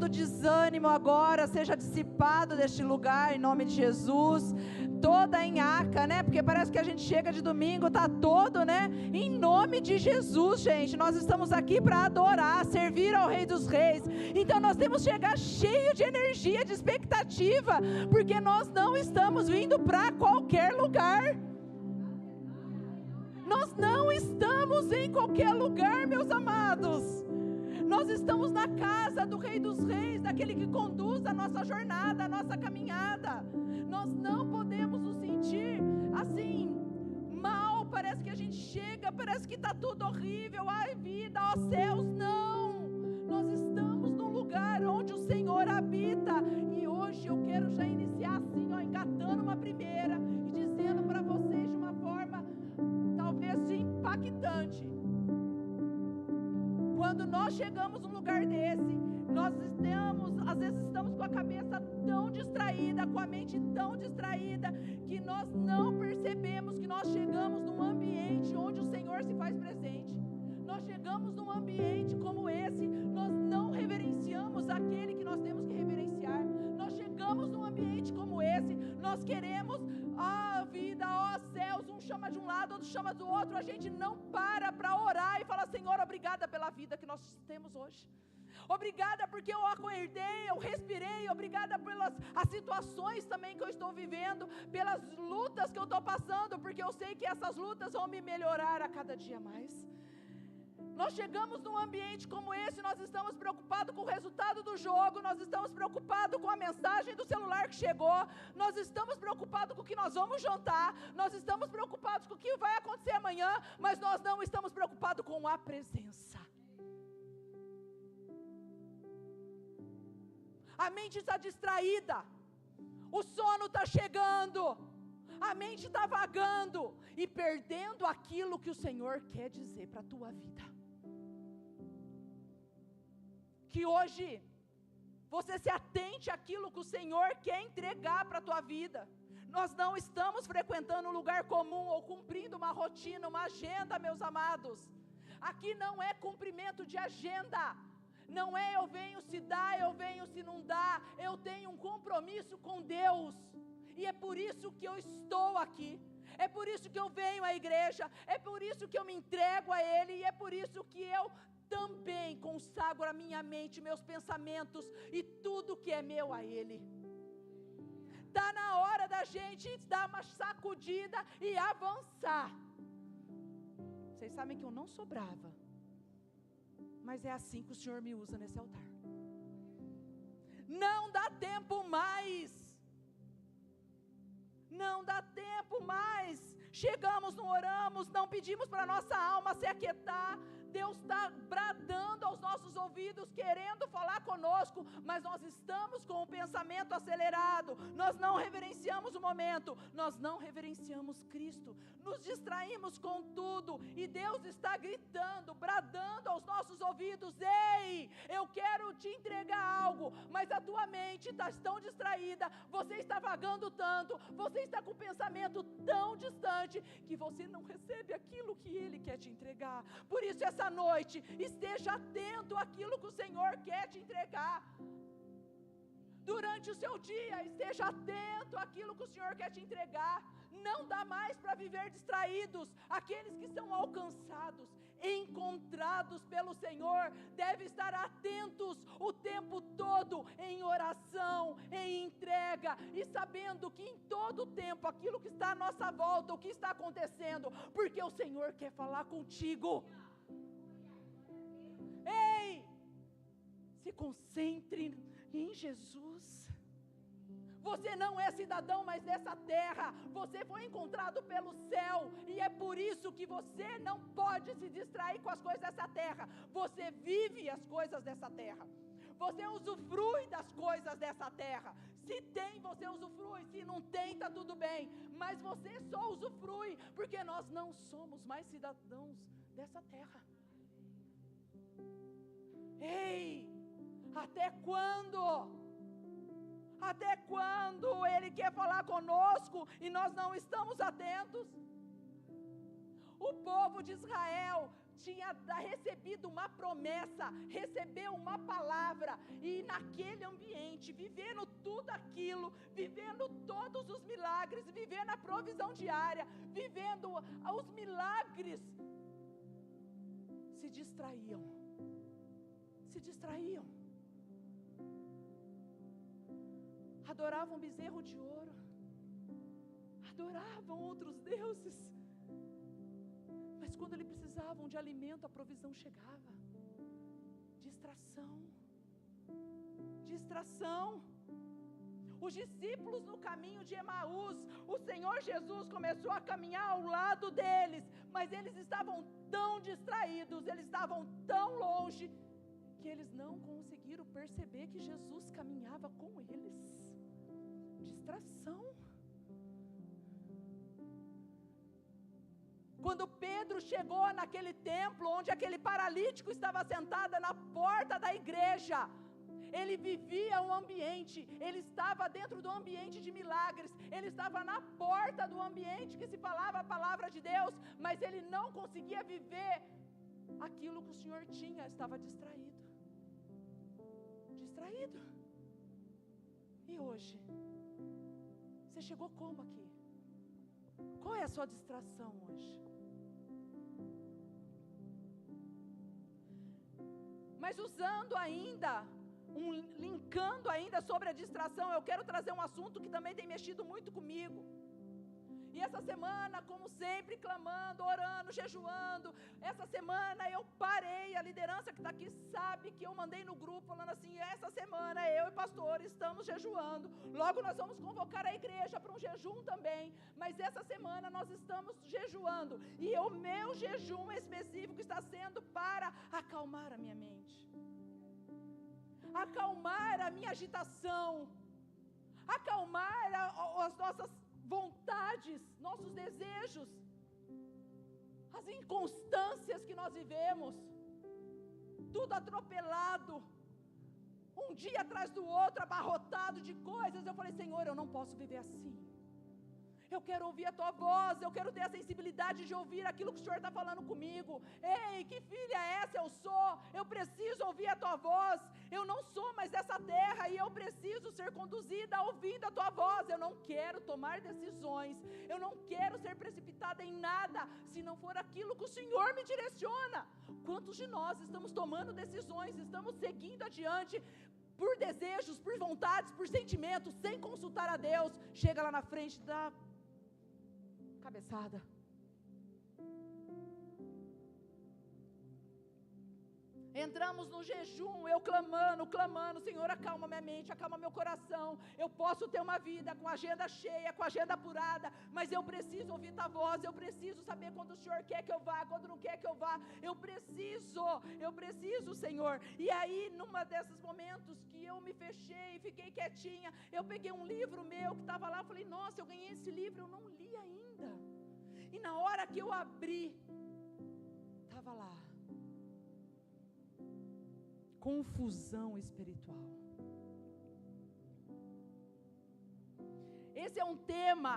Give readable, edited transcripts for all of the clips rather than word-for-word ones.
todo desânimo agora seja dissipado deste lugar, em nome de Jesus. Toda enhaca, né? Porque parece que a gente chega de domingo, tá todo, né? Em nome de Jesus, gente, nós estamos aqui para adorar, servir ao Rei dos Reis. Então nós temos que chegar cheio de energia, de expectativa, porque nós não estamos vindo para qualquer lugar. Nós não estamos em qualquer lugar, meus amados. Nós estamos na casa do Rei dos Reis, daquele que conduz a nossa jornada, a nossa caminhada. Nós não podemos nos sentir assim, mal. Parece que a gente chega, parece que está tudo horrível. Ai, vida, ó céus, não. Nós estamos num lugar onde o Senhor habita. E hoje eu quero já iniciar assim, ó, engatando uma primeira e dizendo para vocês de uma forma talvez impactante. Quando nós chegamos num lugar desse, nós às vezes estamos com a cabeça tão distraída, com a mente tão distraída, que nós não percebemos que nós chegamos num ambiente onde o Senhor se faz presente. Nós chegamos num ambiente como esse, nós não reverenciamos aquele que nós temos que reverenciar. Nós chegamos num ambiente como esse, nós queremos a vida, ó céus, um chama de um lado, outro chama do outro. A gente não para orar e fala: Senhor, obrigada pela vida que nós temos hoje. Obrigada porque eu acordei, eu respirei. Obrigada pelas as situações também que eu estou vivendo, pelas lutas que eu estou passando, porque eu sei que essas lutas vão me melhorar a cada dia mais. Nós chegamos num ambiente como esse, nós estamos preocupados com o resultado do jogo, nós estamos preocupados com a mensagem do celular que chegou, nós estamos preocupados com o que nós vamos jantar, nós estamos preocupados com o que vai acontecer amanhã, mas nós não estamos preocupados com a presença. A mente está distraída, o sono está chegando, a mente está vagando e perdendo aquilo que o Senhor quer dizer para a tua vida. Que hoje você se atente àquilo que o Senhor quer entregar para a tua vida. Nós não estamos frequentando um lugar comum ou cumprindo uma rotina, uma agenda, meus amados. Aqui não é cumprimento de agenda. Não é eu venho se dá, eu venho se não dá. Eu tenho um compromisso com Deus. E é por isso que eu estou aqui. É por isso que eu venho à igreja. É por isso que eu me entrego a Ele. E é por isso que eu também consagro a minha mente, meus pensamentos e tudo que é meu a Ele. Está na hora da gente dar uma sacudida e avançar. Vocês sabem que eu não sou brava, mas é assim que o Senhor me usa nesse altar. Não dá tempo mais. Não dá tempo mais. Chegamos, não oramos, não pedimos para a nossa alma se aquietar. Deus está bradando aos nossos ouvidos, querendo falar conosco, mas nós estamos com o pensamento acelerado, nós não reverenciamos o momento, nós não reverenciamos Cristo, nos distraímos com tudo, e Deus está gritando, bradando aos nossos ouvidos: ei, eu quero te entregar algo, mas a tua mente está tão distraída, você está vagando tanto, você está com o pensamento tão distante, que você não recebe aquilo que Ele quer te entregar. Por isso essa noite, esteja atento àquilo que o Senhor quer te entregar. Durante o seu dia, esteja atento àquilo que o Senhor quer te entregar. Não dá mais para viver distraídos. Aqueles que são alcançados, encontrados pelo Senhor, devem estar atentos o tempo todo, em oração, em entrega, e sabendo que em todo o tempo, aquilo que está à nossa volta, o que está acontecendo, porque o Senhor quer falar contigo. Ei, se concentre em Jesus. Você não é cidadão mais dessa terra, você foi encontrado pelo céu, e é por isso que você não pode se distrair com as coisas dessa terra. Você vive as coisas dessa terra, você usufrui das coisas dessa terra. Se tem, você usufrui, se não tem, está tudo bem, mas você só usufrui, porque nós não somos mais cidadãos dessa terra. Ei, até quando? Até quando Ele quer falar conosco e nós não estamos atentos? O povo de Israel tinha recebido uma promessa, recebeu uma palavra, e naquele ambiente, vivendo tudo aquilo, vivendo todos os milagres, vivendo a provisão diária, vivendo os milagres, se distraíam. Adoravam bezerro de ouro, adoravam outros deuses, mas quando eles precisavam de alimento, a provisão chegava. Distração. Os discípulos no caminho de Emaús, o Senhor Jesus começou a caminhar ao lado deles, mas eles estavam tão distraídos, eles estavam tão longe, que eles não conseguiram perceber que Jesus caminhava com eles. Distração. Quando Pedro chegou naquele templo, onde aquele paralítico estava sentado na porta da igreja, ele vivia um ambiente, ele estava dentro do ambiente de milagres, ele estava na porta do ambiente que se falava a palavra de Deus, mas ele não conseguia viver aquilo que o Senhor tinha, estava distraído. E hoje, você chegou como aqui? Qual é a sua distração hoje? Mas usando ainda, linkando ainda sobre a distração, eu quero trazer um assunto que também tem mexido muito comigo. E essa semana, como sempre, clamando, orando, jejuando, essa semana eu parei, a liderança que está aqui sabe que eu mandei no grupo, falando assim, essa semana eu e pastor estamos jejuando, logo nós vamos convocar a igreja para um jejum também, mas essa semana nós estamos jejuando, e o meu jejum específico está sendo para acalmar a minha mente, acalmar a minha agitação, acalmar as nossas vontades, nossos desejos, as inconstâncias que nós vivemos, tudo atropelado, um dia atrás do outro, abarrotado de coisas. Eu falei, Senhor, eu não posso viver assim. Eu quero ouvir a tua voz, eu quero ter a sensibilidade de ouvir aquilo que o Senhor está falando comigo. Ei, que filha é essa eu sou? Eu preciso ouvir a tua voz. Eu não sou mais dessa terra e eu preciso ser conduzida ouvindo a tua voz. Eu não quero tomar decisões, eu não quero ser precipitada em nada, se não for aquilo que o Senhor me direciona. Quantos de nós estamos tomando decisões, estamos seguindo adiante, por desejos, por vontades, por sentimentos, sem consultar a Deus, chega lá na frente da cabeçada. Entramos no jejum, eu clamando, Senhor, acalma minha mente, acalma meu coração. Eu posso ter uma vida com a agenda cheia, com a agenda apurada, mas eu preciso ouvir tua voz, eu preciso saber quando o Senhor quer que eu vá, quando não quer que eu vá. Eu preciso, Senhor. E aí, numa desses momentos que eu me fechei, fiquei quietinha, eu peguei um livro meu que estava lá, falei, nossa, eu ganhei esse livro, eu não li ainda. E na hora que eu abri, estava lá, confusão espiritual. Esse é um tema,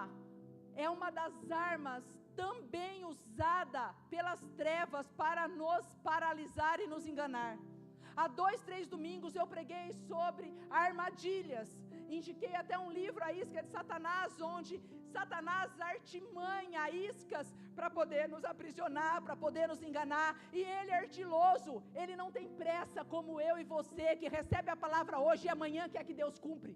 é uma das armas também usada pelas trevas para nos paralisar e nos enganar. Há 2, 3 domingos eu preguei sobre armadilhas. Indiquei até um livro, A Isca de Satanás, onde Satanás artimanha iscas para poder nos aprisionar, para poder nos enganar. E ele é ardiloso, ele não tem pressa como eu e você, que recebe a palavra hoje e amanhã quer que Deus cumpre.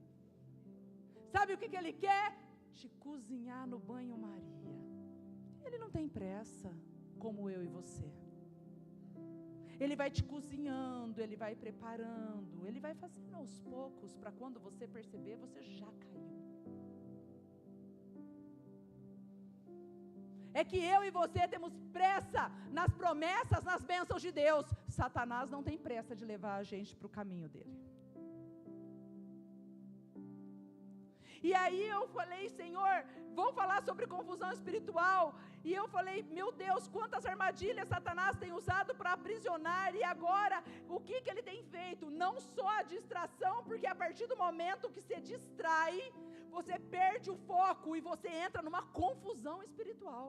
Sabe o que ele quer? Te cozinhar no banho-maria. Ele não tem pressa como eu e você. Ele vai te cozinhando, ele vai preparando, ele vai fazendo aos poucos, para quando você perceber, você já caiu. É que eu e você temos pressa nas promessas, nas bênçãos de Deus. Satanás não tem pressa de levar a gente para o caminho dele. E aí eu falei, Senhor, vou falar sobre confusão espiritual. E eu falei, meu Deus, quantas armadilhas Satanás tem usado para aprisionar. E agora, o que ele tem feito? Não só a distração, porque a partir do momento que se distrai, você perde o foco e você entra numa confusão espiritual.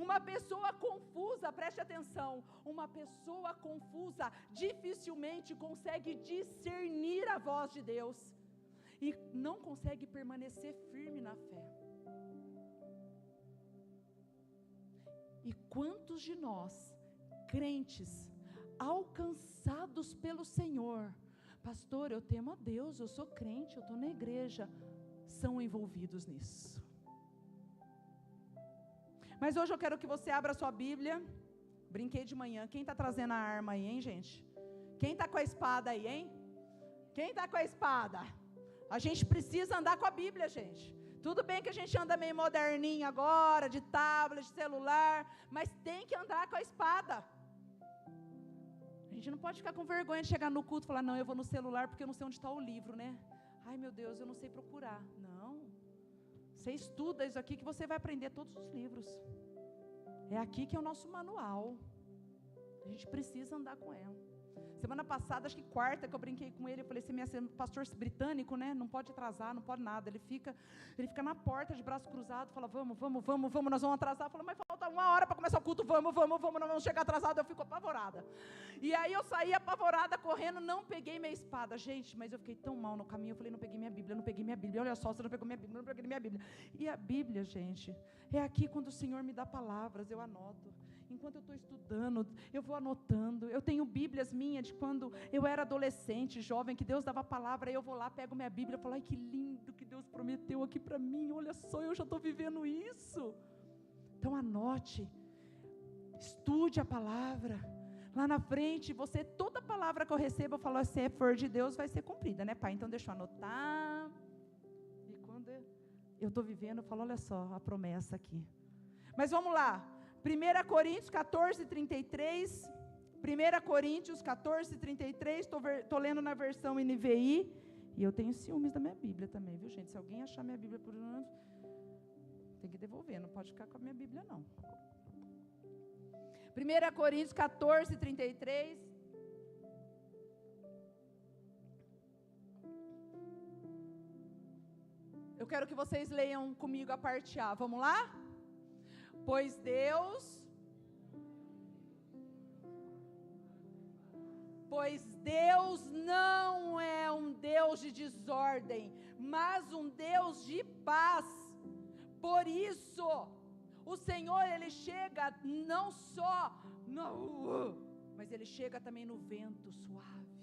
Uma pessoa confusa, preste atenção, uma pessoa confusa dificilmente consegue discernir a voz de Deus e não consegue permanecer firme na fé. E quantos de nós, crentes, alcançados pelo Senhor, pastor, eu temo a Deus, eu sou crente, eu estou na igreja, são envolvidos nisso. Mas hoje eu quero que você abra a sua Bíblia. Brinquei de manhã. Quem está trazendo a arma aí, hein, gente? Quem está com a espada aí, hein? Quem está com a espada? A gente precisa andar com a Bíblia, gente. Tudo bem que a gente anda meio moderninho agora, de tablet, de celular, mas tem que andar com a espada. A gente não pode ficar com vergonha de chegar no culto e falar, não, eu vou no celular porque eu não sei onde está o livro, né? Ai, meu Deus, eu não sei procurar. Não. Você estuda isso aqui que você vai aprender todos os livros. É aqui que é o nosso manual. A gente precisa andar com ela. Semana passada, acho que quarta, que eu brinquei com ele, eu falei, você é pastor britânico, né? Não pode atrasar, não pode nada. Ele fica na porta de braço cruzado, fala, vamos, nós vamos atrasar. Eu falo, mas falta 1 hora para começar o culto, vamos, nós vamos chegar atrasado. Eu fico apavorada. E aí eu saí apavorada, correndo, não peguei minha espada. Gente, mas eu fiquei tão mal no caminho, eu falei, não peguei minha Bíblia. Olha só, você não pegou minha Bíblia, não peguei minha Bíblia. E a Bíblia, gente, é aqui quando o Senhor me dá palavras, eu anoto. Enquanto eu estou estudando, eu vou anotando. Eu tenho Bíblias minhas de quando eu era adolescente, jovem, que Deus dava a palavra, aí eu vou lá, pego minha Bíblia e falo, ai que lindo que Deus prometeu aqui para mim, olha só, eu já estou vivendo isso. Então anote, estude a palavra. Lá na frente, toda palavra que eu recebo, eu falo, se for de Deus, vai ser cumprida, né, pai? Então deixa eu anotar. E quando eu estou vivendo, eu falo, olha só, a promessa aqui. Mas vamos lá. 1 Coríntios 14, 33, 1 Coríntios 14, 33, estou lendo na versão NVI, e eu tenho ciúmes da minha Bíblia também, viu, gente? Se alguém achar minha Bíblia por um, tem que devolver, não pode ficar com a minha Bíblia, não. 1 Coríntios 14, 33. Eu quero que vocês leiam comigo a parte A, vamos lá? Pois Deus não é um Deus de desordem, mas um Deus de paz. Por isso, o Senhor, Ele chega não só mas Ele chega também no vento suave.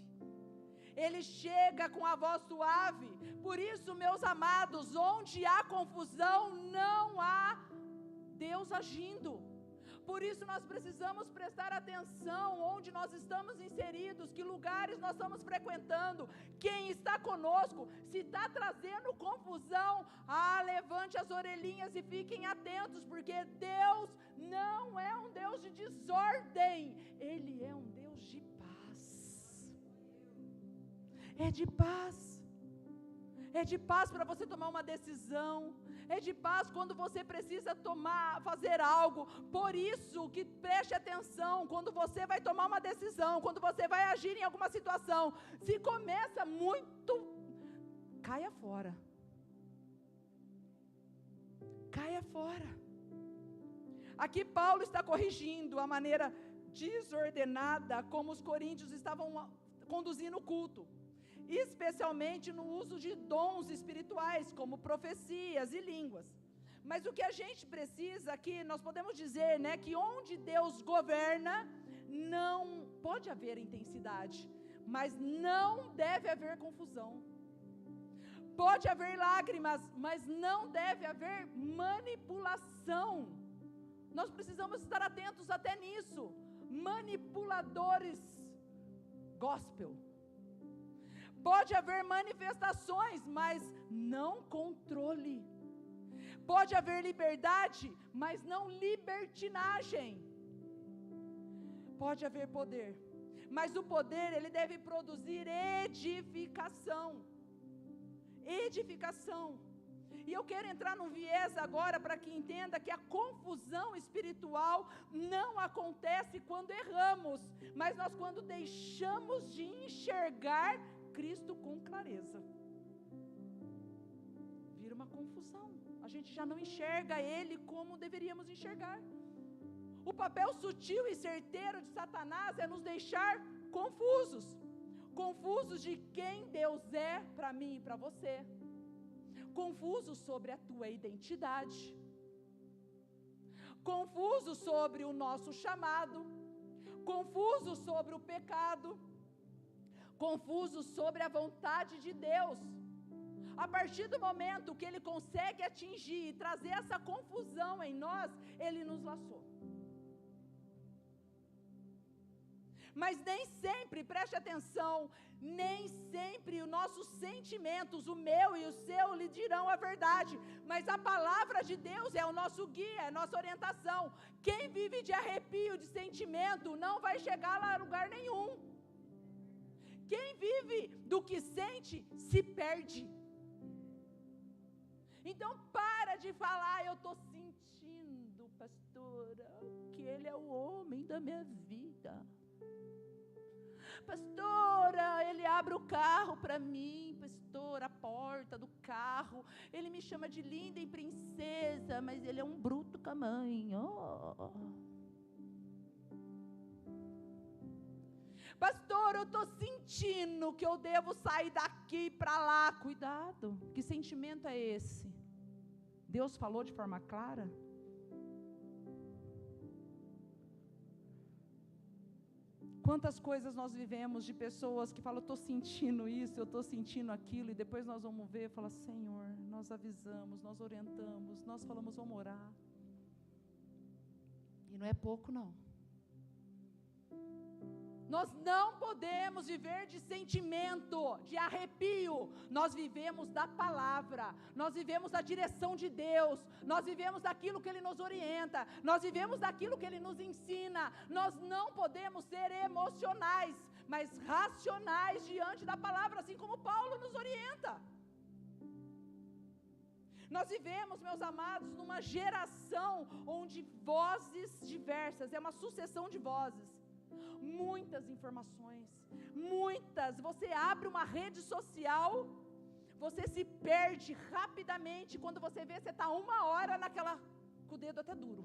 Ele chega com a voz suave. Por isso, meus amados, onde há confusão, não há Deus agindo. Por isso nós precisamos prestar atenção onde nós estamos inseridos, que lugares nós estamos frequentando, quem está conosco. Se está trazendo confusão, levante as orelhinhas e fiquem atentos, porque Deus não é um Deus de desordem, Ele é um Deus de paz. É de paz. É de paz para você tomar uma decisão. É de paz quando você precisa fazer algo. Por isso que preste atenção, quando você vai tomar uma decisão, quando você vai agir em alguma situação, se começa muito, caia fora. Caia fora. Aqui Paulo está corrigindo a maneira desordenada como os coríntios estavam conduzindo o culto, especialmente no uso de dons espirituais, como profecias e línguas. Mas o que a gente precisa aqui, nós podemos dizer, né, que onde Deus governa, não pode haver intensidade, mas não deve haver confusão. Pode haver lágrimas, mas não deve haver manipulação. Nós precisamos estar atentos até nisso. Manipuladores gospel. Pode haver manifestações, mas não controle. Pode haver liberdade, mas não libertinagem. Pode haver poder, mas o poder, ele deve produzir edificação. Edificação. E eu quero entrar num viés agora para que entenda que a confusão espiritual não acontece quando erramos, mas nós quando deixamos de enxergar Cristo com clareza. Vira uma confusão. A gente já não enxerga Ele como deveríamos enxergar. O papel sutil e certeiro de Satanás é nos deixar confusos. Confusos de quem Deus é para mim e para você. Confusos sobre a tua identidade. Confusos sobre o nosso chamado. Confusos sobre o pecado. Confusos sobre a vontade de Deus. A partir do momento que Ele consegue atingir e trazer essa confusão em nós, Ele nos laçou. Mas nem sempre, preste atenção, nem sempre os nossos sentimentos, o meu e o seu, lhe dirão a verdade. Mas a palavra de Deus é o nosso guia, é a nossa orientação. Quem vive de arrepio, de sentimento, não vai chegar lá a lugar nenhum. Quem vive do que sente, se perde. Então para de falar, eu estou sentindo, pastora, que ele é o homem da minha vida. Pastora, ele abre o carro para mim, pastora, a porta do carro, ele me chama de linda e princesa, mas ele é um bruto com a mãe. Oh. Pastor, eu estou sentindo que eu devo sair daqui para lá. Cuidado, que sentimento é esse? Deus falou de forma clara? Quantas coisas nós vivemos de pessoas que falam, eu estou sentindo isso, eu estou sentindo aquilo, e depois nós vamos ver e falar, Senhor, nós avisamos, nós orientamos, nós falamos, vamos orar. E não é pouco não. Nós não podemos viver de sentimento, de arrepio. Nós vivemos da palavra, nós vivemos da direção de Deus, nós vivemos daquilo que Ele nos orienta, nós vivemos daquilo que Ele nos ensina. Nós não podemos ser emocionais, mas racionais diante da palavra, assim como Paulo nos orienta. Nós vivemos, meus amados, numa geração onde vozes diversas, é uma sucessão de vozes. Muitas informações, muitas. Você abre uma rede social, você se perde rapidamente. Quando você vê, você está 1 hora naquela, com o dedo até duro,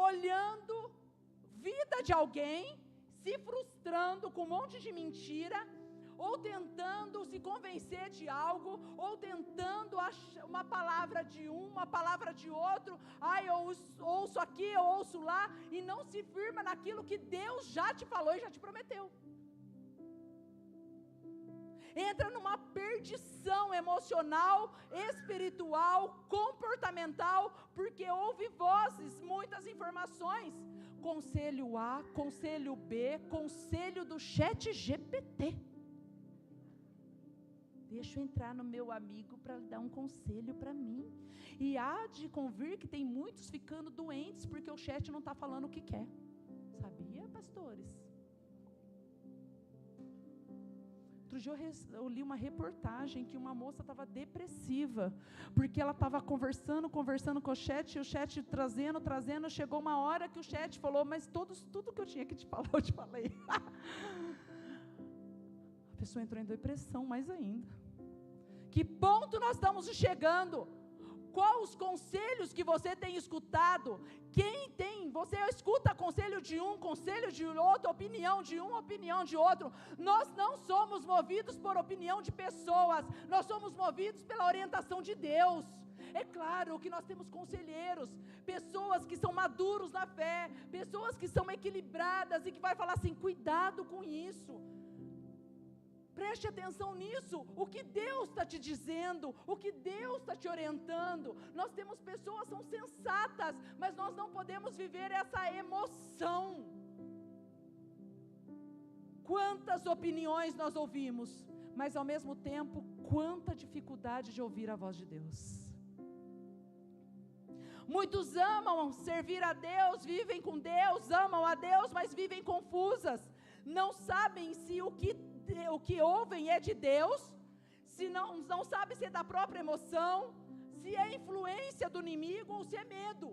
olhando vida de alguém, se frustrando com um monte de mentira, ou tentando se convencer de algo, ou tentando achar uma palavra de um, uma palavra de outro. Eu ouço aqui, eu ouço lá, e não se firma naquilo que Deus já te falou e já te prometeu. Entra numa perdição emocional, espiritual, comportamental, porque ouve vozes, muitas informações. Conselho A, conselho B, conselho do ChatGPT. Deixa eu entrar no meu amigo para dar um conselho para mim. E há de convir que tem muitos ficando doentes porque o chat não está falando o que quer. Sabia, pastores? Outro dia eu li uma reportagem que uma moça estava depressiva, porque ela estava conversando com o chat, e o chat trazendo, chegou uma hora que o chat falou, mas tudo que eu tinha que te falar, eu te falei. A pessoa entrou em depressão mais ainda. Que ponto nós estamos chegando? Quais os conselhos que você tem escutado? Você escuta conselho de um, conselho de outro, opinião de um, opinião de outro. Nós não somos movidos por opinião de pessoas, nós somos movidos pela orientação de Deus. É claro que nós temos conselheiros, pessoas que são maduros na fé, pessoas que são equilibradas e que vai falar assim, cuidado com isso. Preste atenção nisso, o que Deus está te dizendo, o que Deus está te orientando. Nós temos pessoas que são sensatas, mas nós não podemos viver essa emoção. Quantas opiniões nós ouvimos, mas ao mesmo tempo, quanta dificuldade de ouvir a voz de Deus. Muitos amam servir a Deus, vivem com Deus, amam a Deus, mas vivem confusas. Não sabem se o que ouvem é de Deus, se não sabe se é da própria emoção, se é influência do inimigo ou se é medo.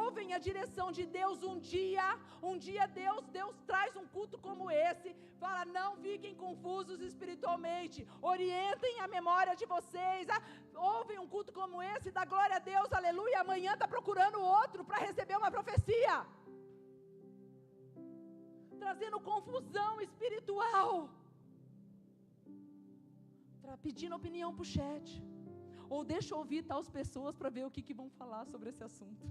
Ouvem a direção de Deus um dia Deus traz um culto como esse, fala, não fiquem confusos espiritualmente, orientem a memória de vocês, ouvem um culto como esse, dá glória a Deus, aleluia, amanhã está procurando outro para receber uma profecia, trazendo confusão espiritual, pedindo opinião para o chat, ou deixa eu ouvir tais pessoas para ver o que vão falar sobre esse assunto.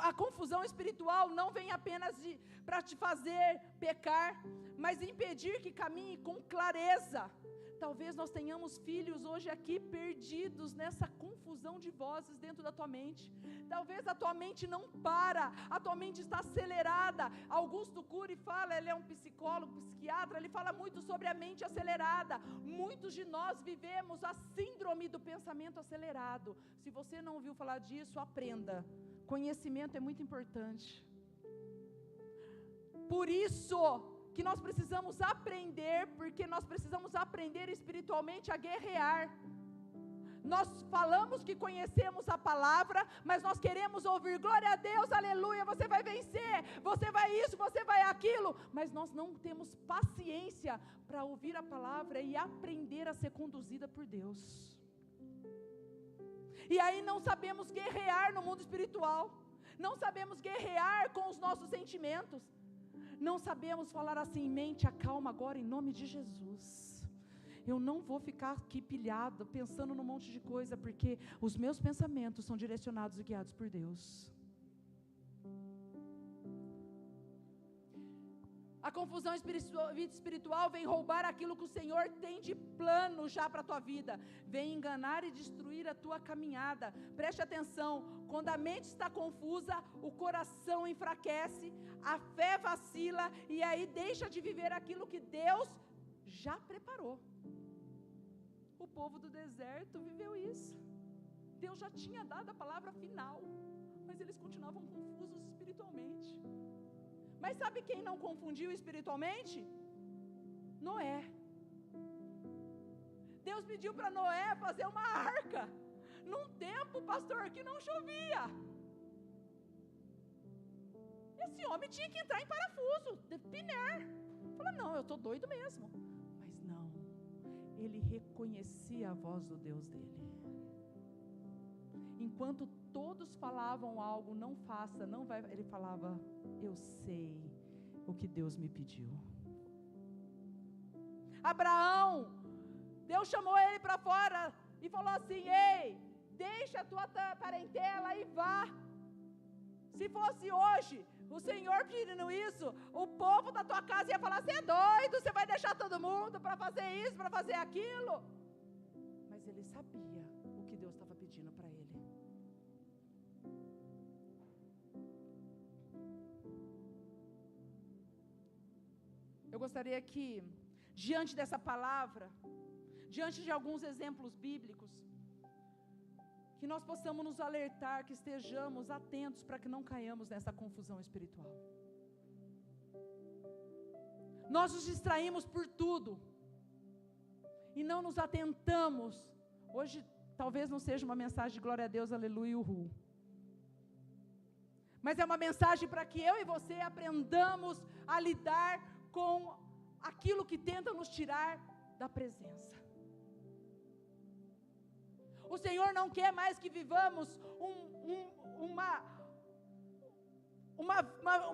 A confusão espiritual não vem apenas para te fazer pecar, mas impedir que caminhe com clareza. Talvez nós tenhamos filhos hoje aqui perdidos nessa confusão de vozes dentro da tua mente. Talvez a tua mente não para, a tua mente está acelerada. Augusto Cury fala, ele é um psicólogo, psiquiatra, ele fala muito sobre a mente acelerada. Muitos de nós vivemos a síndrome do pensamento acelerado. Se você não ouviu falar disso, aprenda. Conhecimento é muito importante. Por isso que nós precisamos aprender, porque nós precisamos aprender espiritualmente a guerrear. Nós falamos que conhecemos a palavra, mas nós queremos ouvir, glória a Deus, aleluia, você vai vencer, você vai isso, você vai aquilo, mas nós não temos paciência para ouvir a palavra e aprender a ser conduzida por Deus. E aí não sabemos guerrear no mundo espiritual, não sabemos guerrear com os nossos sentimentos, não sabemos falar assim, mente, acalma agora em nome de Jesus. Eu não vou ficar aqui pilhado, pensando num monte de coisa, porque os meus pensamentos são direcionados e guiados por Deus. A confusão espiritual vem roubar aquilo que o Senhor tem de plano já para a tua vida. Vem enganar e destruir a tua caminhada. Preste atenção, quando a mente está confusa, o coração enfraquece, a fé vacila e aí deixa de viver aquilo que Deus já preparou. O povo do deserto viveu isso. Deus já tinha dado a palavra final, mas eles continuavam confusos espiritualmente. Mas sabe quem não confundiu espiritualmente? Noé. Deus pediu para Noé fazer uma arca, num tempo, pastor, que não chovia. Esse homem tinha que entrar em parafuso, de piner. Falou, não, eu estou doido mesmo. Mas não, ele reconhecia a voz do Deus dele. Enquanto todos falavam algo, não faça, não vai, ele falava, eu sei o que Deus me pediu. Abraão, Deus chamou ele para fora e falou assim, ei, deixa a tua parentela e vá. Se fosse hoje, o Senhor pedindo isso, o povo da tua casa ia falar, você é doido, você vai deixar todo mundo para fazer isso, para fazer aquilo. Mas ele sabia o que Deus estava pedindo para ele. Eu gostaria que, diante dessa palavra, diante de alguns exemplos bíblicos, que nós possamos nos alertar, que estejamos atentos para que não caiamos nessa confusão espiritual. Nós nos distraímos por tudo e não nos atentamos. Hoje talvez não seja uma mensagem de glória a Deus, aleluia, uhul. Mas é uma mensagem para que eu e você aprendamos a lidar com aquilo que tenta nos tirar da presença. O Senhor não quer mais que vivamos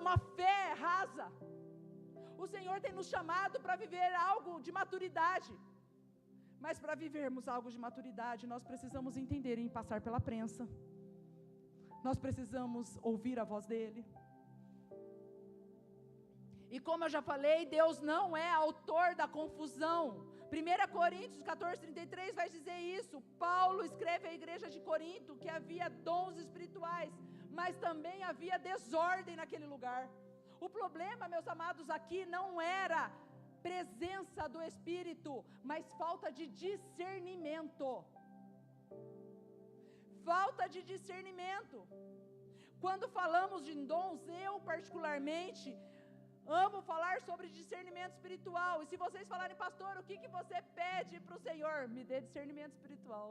uma fé rasa. O Senhor tem nos chamado para viver algo de maturidade. Mas para vivermos algo de maturidade, nós precisamos entender e passar pela prensa. Nós precisamos ouvir a voz dEle. E como eu já falei, Deus não é autor da confusão. 1 Coríntios 14:33 vai dizer isso. Paulo escreve à igreja de Corinto que havia dons espirituais, mas também havia desordem naquele lugar. O problema, meus amados, aqui não era presença do Espírito, mas falta de discernimento. Falta de discernimento. Quando falamos de dons, eu particularmente amo falar sobre discernimento espiritual. E se vocês falarem, pastor, o que você pede para o Senhor? Me dê discernimento espiritual.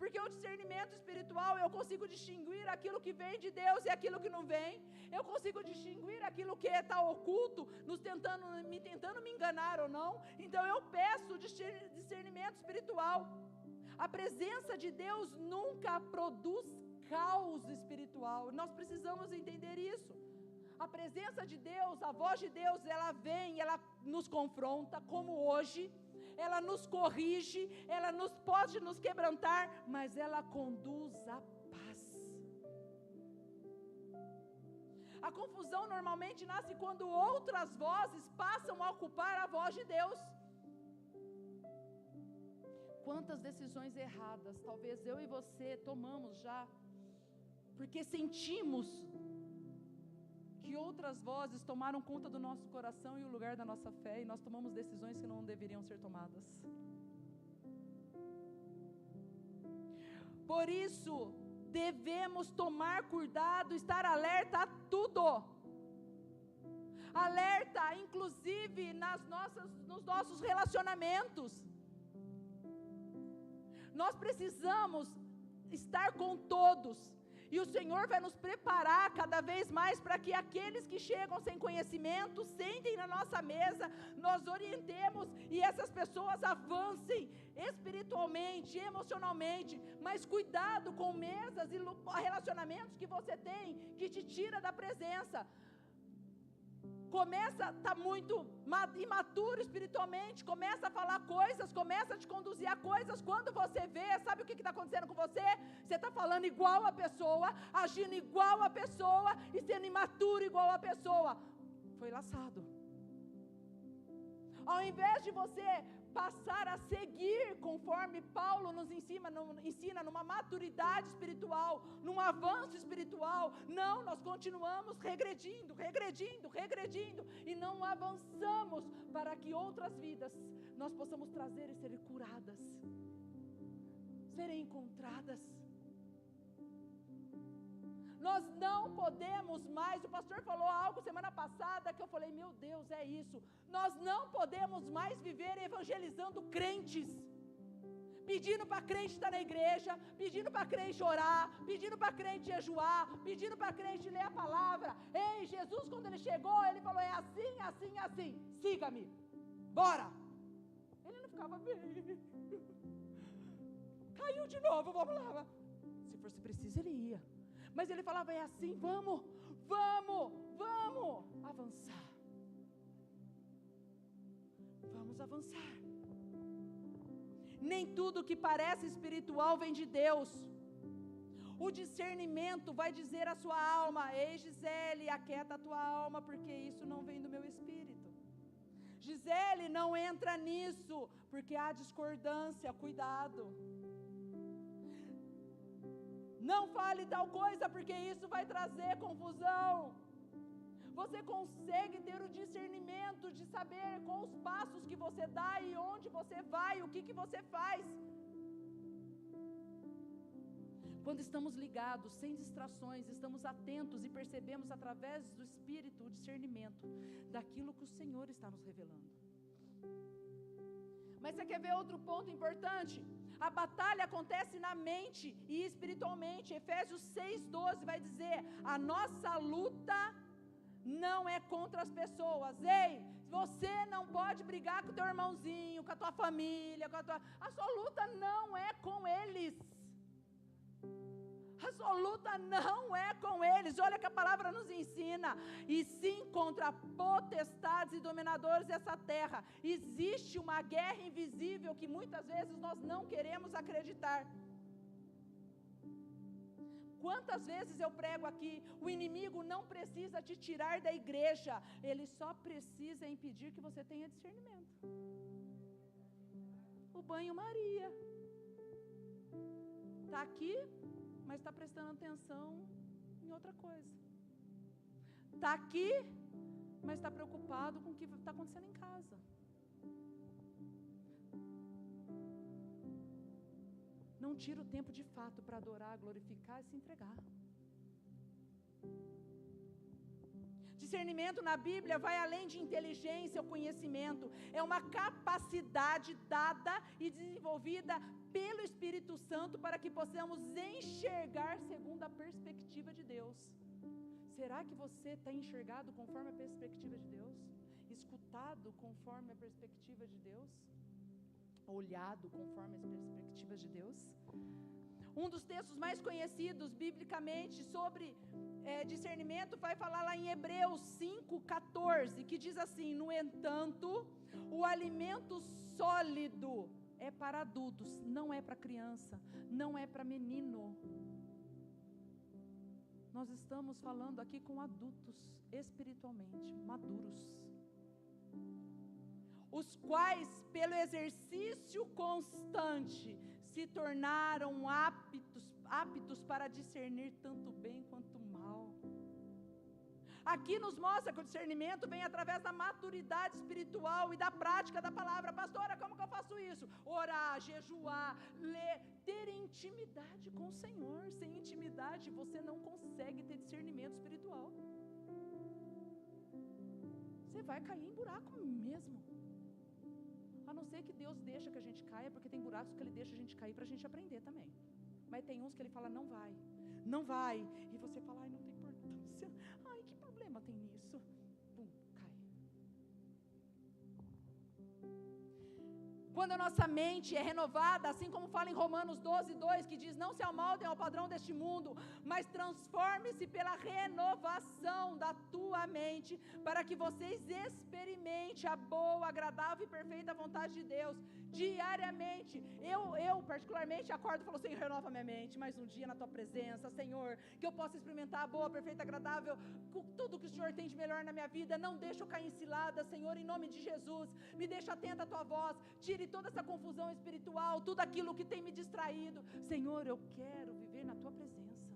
Porque o discernimento espiritual, eu consigo distinguir aquilo que vem de Deus e aquilo que não vem. Eu consigo distinguir aquilo que está oculto, tentando me enganar ou não. Então eu peço discernimento espiritual. A presença de Deus nunca produz caos espiritual. Nós precisamos entender isso. A presença de Deus, a voz de Deus, ela vem, ela nos confronta, como hoje. Ela nos corrige, ela pode nos quebrantar, mas ela conduz à paz. A confusão normalmente nasce quando outras vozes passam a ocupar a voz de Deus. Quantas decisões erradas talvez eu e você tomamos já, porque sentimos que outras vozes tomaram conta do nosso coração e o lugar da nossa fé, e nós tomamos decisões que não deveriam ser tomadas. Por isso, devemos tomar cuidado, estar alerta a tudo. Alerta, inclusive, nos nossos relacionamentos. Nós precisamos estar com todos. E o Senhor vai nos preparar cada vez mais para que aqueles que chegam sem conhecimento sentem na nossa mesa, nós orientemos e essas pessoas avancem espiritualmente, emocionalmente. Mas cuidado com mesas e relacionamentos que você tem que te tira da presença. Começa a estar muito imaturo espiritualmente, começa a falar coisas, começa a te conduzir a coisas, quando você vê, sabe o que está acontecendo com você? Você está falando igual a pessoa, agindo igual a pessoa, e sendo imaturo igual a pessoa. Foi laçado. Ao invés de você passar a seguir, conforme Paulo nos ensina numa maturidade espiritual, num avanço espiritual, não, nós continuamos regredindo, e não avançamos para que outras vidas nós possamos trazer e serem curadas, serem encontradas. Nós não podemos mais, o pastor falou algo semana passada que eu falei, meu Deus, é isso. Nós não podemos mais viver evangelizando crentes, pedindo para crente estar na igreja, pedindo para crente orar, pedindo para crente jejuar, pedindo para crente ler a palavra. Ei, Jesus, quando ele chegou, ele falou, é assim, assim, assim, siga-me, bora. Ele não ficava bem, caiu de novo, vamos lá. Se fosse preciso, ele ia. Mas ele falava, é assim, vamos avançar. Vamos avançar. Nem tudo que parece espiritual vem de Deus. O discernimento vai dizer à sua alma, ei Gisele, aquieta a tua alma, porque isso não vem do meu espírito. Gisele, não entra nisso, porque há discordância, cuidado. Não fale tal coisa, porque isso vai trazer confusão. Você consegue ter o discernimento de saber quais os passos que você dá e onde você vai, o que você faz. Quando estamos ligados, sem distrações, estamos atentos e percebemos através do Espírito o discernimento daquilo que o Senhor está nos revelando. Mas você quer ver outro ponto importante? A batalha acontece na mente e espiritualmente. Efésios 6:12 vai dizer, a nossa luta não é contra as pessoas. Ei, você não pode brigar com o teu irmãozinho, com a tua família, a sua luta não é com eles. A sua luta não é com eles. Olha que a palavra nos ensina. E sim contra potestades e dominadores dessa terra. Existe uma guerra invisível que muitas vezes nós não queremos acreditar. Quantas vezes eu prego aqui, o inimigo não precisa te tirar da igreja, ele só precisa impedir que você tenha discernimento. O banho-maria está aqui, mas está prestando atenção em outra coisa. Está aqui, mas está preocupado com o que está acontecendo em casa. Não tira o tempo de fato para adorar, glorificar e se entregar. discernimento na Bíblia vai além de inteligência ou conhecimento. É uma capacidade dada e desenvolvida pelo Espírito Santo para que possamos enxergar segundo a perspectiva de Deus. Será que você está enxergado conforme a perspectiva de Deus? Escutado conforme a perspectiva de Deus? Olhado conforme as perspectivas de Deus? Um dos textos mais conhecidos biblicamente sobre discernimento vai falar lá em Hebreus 5,14, que diz assim: no entanto, o alimento sólido é para adultos, não é para criança, não é para menino. Nós estamos falando aqui com adultos espiritualmente maduros, os quais pelo exercício constante se tornaram aptos para discernir tanto bem quanto mal. Aqui nos mostra que o discernimento vem através da maturidade espiritual e da prática da palavra. Pastora, como que eu faço isso? Orar, jejuar, ler, ter intimidade com o Senhor. Sem intimidade você não consegue ter discernimento espiritual. Você vai cair em buraco mesmo. A não ser que Deus deixa que a gente caia, porque tem buracos que Ele deixa a gente cair para a gente aprender também. Mas tem uns que Ele fala, não vai, não vai. E você fala, ai, não tem importância. Ai, que problema tem nisso? Pum, cai. Quando a nossa mente é renovada, assim como fala em Romanos 12:2, que diz, não se amoldem ao padrão deste mundo, mas transforme-se pela renovação da tua mente, para que vocês experimentem a boa, agradável e perfeita vontade de Deus, diariamente. Eu particularmente acordo e falo, Senhor, renova minha mente, mais um dia na tua presença, Senhor, que eu possa experimentar a boa, perfeita, agradável, tudo que o Senhor tem de melhor na minha vida. Não deixa eu cair em cilada, Senhor, em nome de Jesus, me deixa atenta à tua voz, tire toda essa confusão espiritual, tudo aquilo que tem me distraído. Senhor, eu quero viver na tua presença.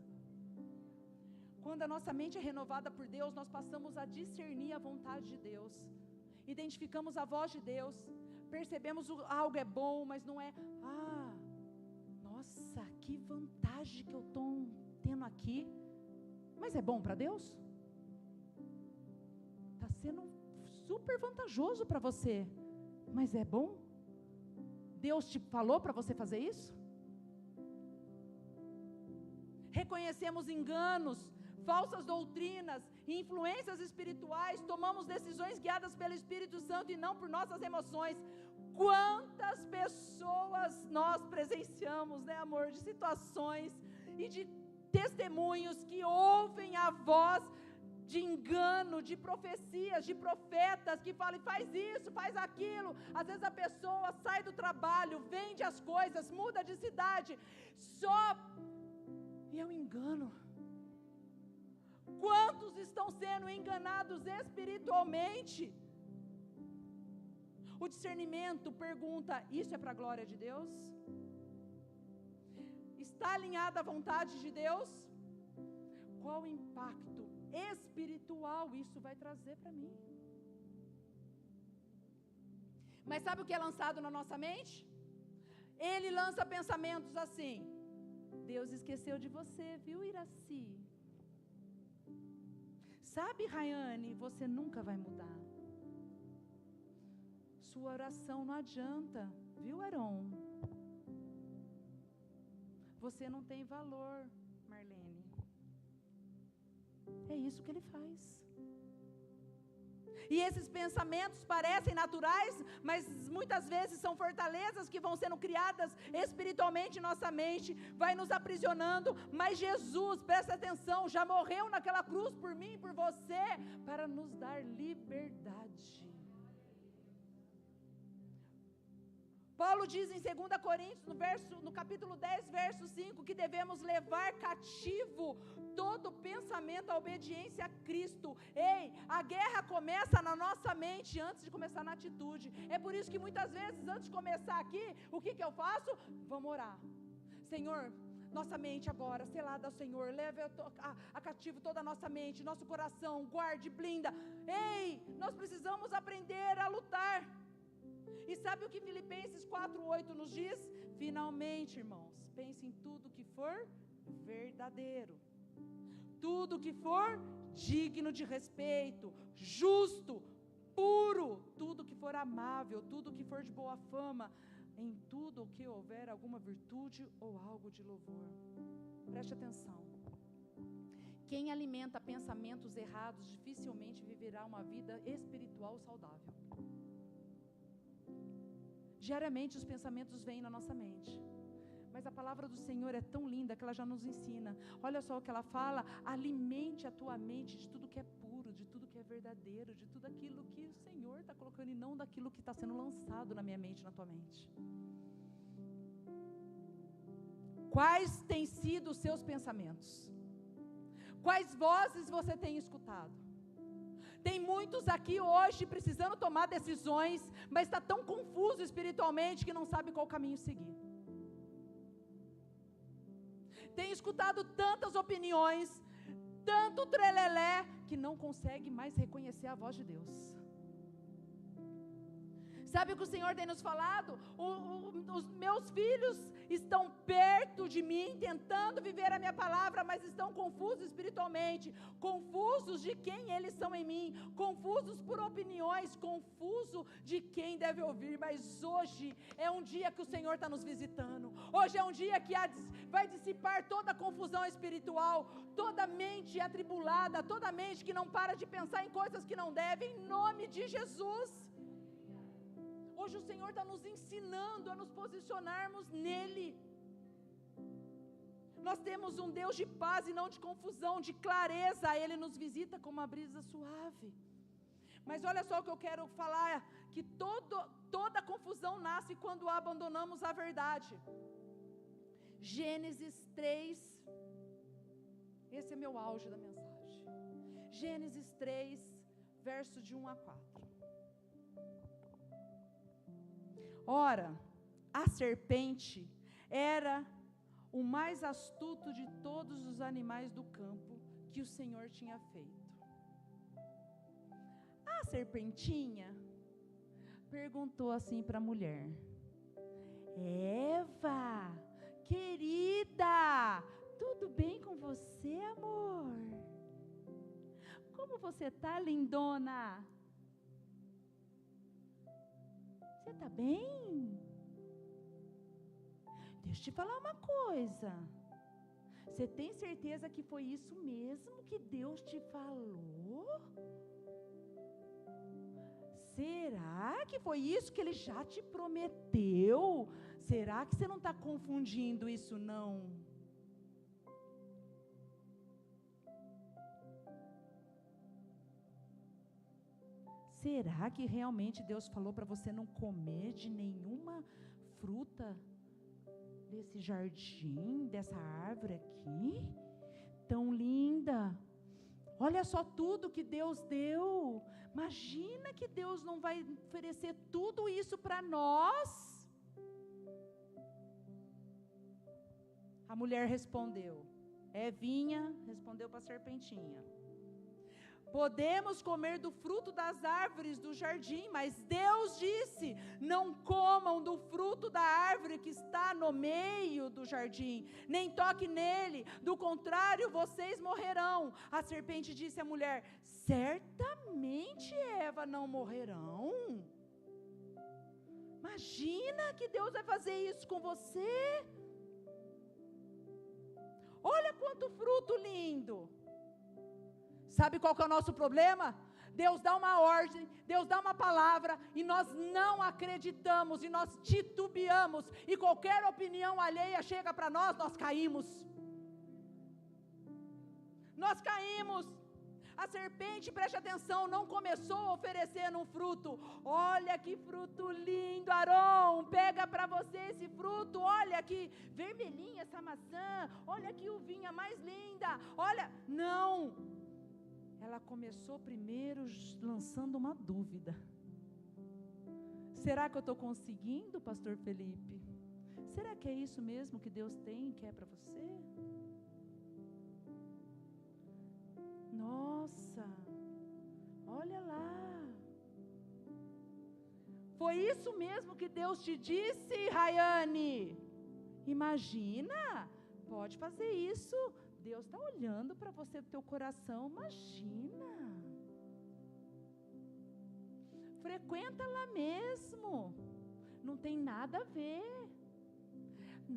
Quando a nossa mente é renovada por Deus, nós passamos a discernir a vontade de Deus, identificamos a voz de Deus, percebemos algo é bom, mas não é, nossa, que vantagem que eu estou tendo aqui, mas é bom para Deus? Está sendo super vantajoso para você, mas é bom? Deus te falou para você fazer isso? Reconhecemos enganos, falsas doutrinas, influências espirituais, tomamos decisões guiadas pelo Espírito Santo e não por nossas emoções. Quantas pessoas nós presenciamos, né, amor, de situações e de testemunhos que ouvem a voz de engano, de profecias, de profetas que falam, faz isso, faz aquilo. Às vezes a pessoa sai do trabalho, vende as coisas, muda de cidade, e é um engano. Quantos estão sendo enganados espiritualmente? O discernimento pergunta, isso é para a glória de Deus? Está alinhada à vontade de Deus? Qual o impacto espiritual isso vai trazer para mim? Mas sabe o que é lançado na nossa mente? Ele lança pensamentos assim, Deus esqueceu de você, viu, Iraci? Sabe, Rayane, você nunca vai mudar. Sua oração não adianta, viu, Aron? Você não tem valor, Marlene. É isso que ele faz. E esses pensamentos parecem naturais, mas muitas vezes são fortalezas que vão sendo criadas espiritualmente em nossa mente, vai nos aprisionando. Mas Jesus, presta atenção, já morreu naquela cruz por mim e por você, para nos dar liberdade. Paulo diz em 2 Coríntios, no capítulo 10, verso 5, que devemos levar cativo todo pensamento à obediência a Cristo. Ei, a guerra começa na nossa mente antes de começar na atitude. É por isso que muitas vezes, antes de começar aqui, o que eu faço? Vamos orar. Senhor, nossa mente agora, selada ao Senhor, leve a cativo toda a nossa mente, nosso coração, guarde, blinda. Ei, nós precisamos aprender a lutar. E sabe o que Filipenses 4:8 nos diz? Finalmente, irmãos, pense em tudo que for verdadeiro, tudo que for digno de respeito, justo, puro, tudo que for amável, tudo que for de boa fama, em tudo o que houver alguma virtude ou algo de louvor. Preste atenção. Quem alimenta pensamentos errados dificilmente viverá uma vida espiritual saudável. Diariamente os pensamentos vêm na nossa mente, mas a palavra do Senhor é tão linda que ela já nos ensina. Olha só o que ela fala: alimente a tua mente de tudo que é puro, de tudo que é verdadeiro, de tudo aquilo que o Senhor está colocando e não daquilo que está sendo lançado na minha mente, na tua mente. Quais têm sido os seus pensamentos? Quais vozes você tem escutado? Tem muitos aqui hoje precisando tomar decisões, mas está tão confuso espiritualmente que não sabe qual caminho seguir. Tem escutado tantas opiniões, tanto trelelé, que não consegue mais reconhecer a voz de Deus. Sabe o que o Senhor tem nos falado? Os meus filhos estão perto de mim, tentando viver a minha palavra, mas estão confusos espiritualmente, confusos de quem eles são em mim, confusos por opiniões, confuso de quem deve ouvir. Mas hoje é um dia que o Senhor está nos visitando. Hoje é um dia que vai dissipar toda a confusão espiritual, toda mente atribulada, toda mente que não para de pensar em coisas que não deve, em nome de Jesus. Hoje o Senhor está nos ensinando a nos posicionarmos nele. Nós temos um Deus de paz e não de confusão, de clareza. Ele nos visita com uma brisa suave. Mas olha só o que eu quero falar, que toda confusão nasce quando abandonamos a verdade. Gênesis 3, esse é meu auge da mensagem. Gênesis 3, verso de 1 a 4. Ora, a serpente era o mais astuto de todos os animais do campo que o Senhor tinha feito. A serpentinha perguntou assim para a mulher: Eva, querida, tudo bem com você, amor? Como você está, lindona? Você está bem? Deixa eu te falar uma coisa. Você tem certeza que foi isso mesmo que Deus te falou? Será que foi isso que Ele já te prometeu? Será que você não está confundindo isso, não? Será que realmente Deus falou para você não comer de nenhuma fruta desse jardim, dessa árvore aqui? Tão linda. Olha só tudo que Deus deu. Imagina que Deus não vai oferecer tudo isso para nós? A mulher respondeu. Evinha respondeu para a serpentinha: podemos comer do fruto das árvores do jardim, mas Deus disse: não comam do fruto da árvore que está no meio do jardim, nem toque nele, do contrário vocês morrerão. A serpente disse à mulher: certamente, Eva, não morrerão. Imagina que Deus vai fazer isso com você. Olha quanto fruto lindo. Sabe qual que é o nosso problema? Deus dá uma ordem, Deus dá uma palavra, e nós não acreditamos, e nós titubeamos, e qualquer opinião alheia chega para nós, nós caímos. Nós caímos. A serpente, preste atenção, não começou oferecendo um fruto. Olha que fruto lindo, Aron, pega para você esse fruto. Olha que vermelhinha essa maçã. Olha que uvinha mais linda. Olha, não. Ela começou primeiro lançando uma dúvida. Será que eu estou conseguindo, pastor Felipe? Será que é isso mesmo que Deus tem e quer para você? Nossa, olha lá. Foi isso mesmo que Deus te disse, Rayane? Imagina, pode fazer isso Deus está olhando para você, do teu coração, imagina. Frequenta lá mesmo, não tem nada a ver.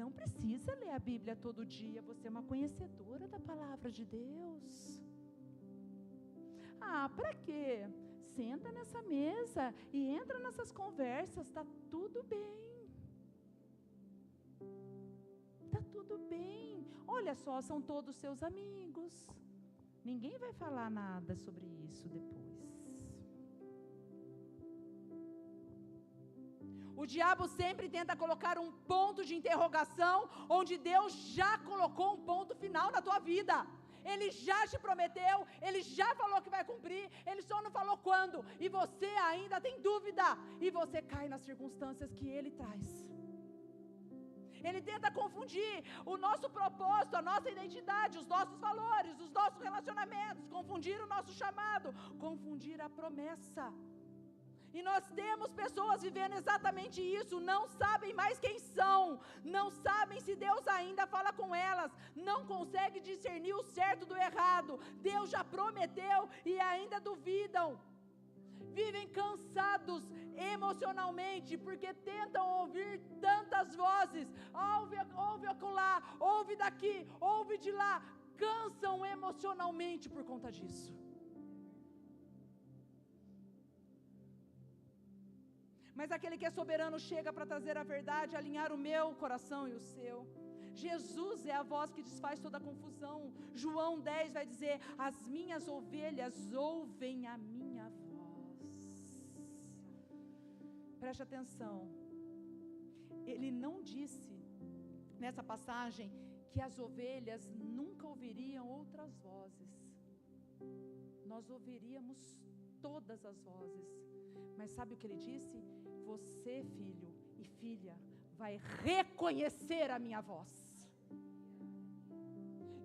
Não precisa ler a Bíblia todo dia, você é uma conhecedora da palavra de Deus. Para quê? Senta nessa mesa e entra nessas conversas, está tudo bem. Está tudo bem. Olha só, são todos seus amigos. Ninguém vai falar nada sobre isso depois. O diabo sempre tenta colocar um ponto de interrogação, onde Deus já colocou um ponto final na tua vida. Ele já te prometeu, Ele já falou que vai cumprir, Ele só não falou quando, e você ainda tem dúvida, e você cai nas circunstâncias que Ele traz. Ele tenta confundir o nosso propósito, a nossa identidade, os nossos valores, os nossos relacionamentos, confundir o nosso chamado, confundir a promessa. E nós temos pessoas vivendo exatamente isso, não sabem mais quem são, não sabem se Deus ainda fala com elas, não conseguem discernir o certo do errado, Deus já prometeu e ainda duvidam, vivem cansados emocionalmente, porque tentam ouvir tantas vozes, ouve acolá, ouve daqui, ouve de lá, cansam emocionalmente por conta disso. Mas aquele que é soberano chega para trazer a verdade, alinhar o meu coração e o seu. Jesus é a voz que desfaz toda a confusão. João 10 vai dizer: as minhas ovelhas ouvem a minha voz. Preste atenção. Ele não disse nessa passagem que as ovelhas nunca ouviriam outras vozes. Nós ouviríamos todas as vozes. Mas sabe o que ele disse? Você, filho e filha, vai reconhecer a minha voz.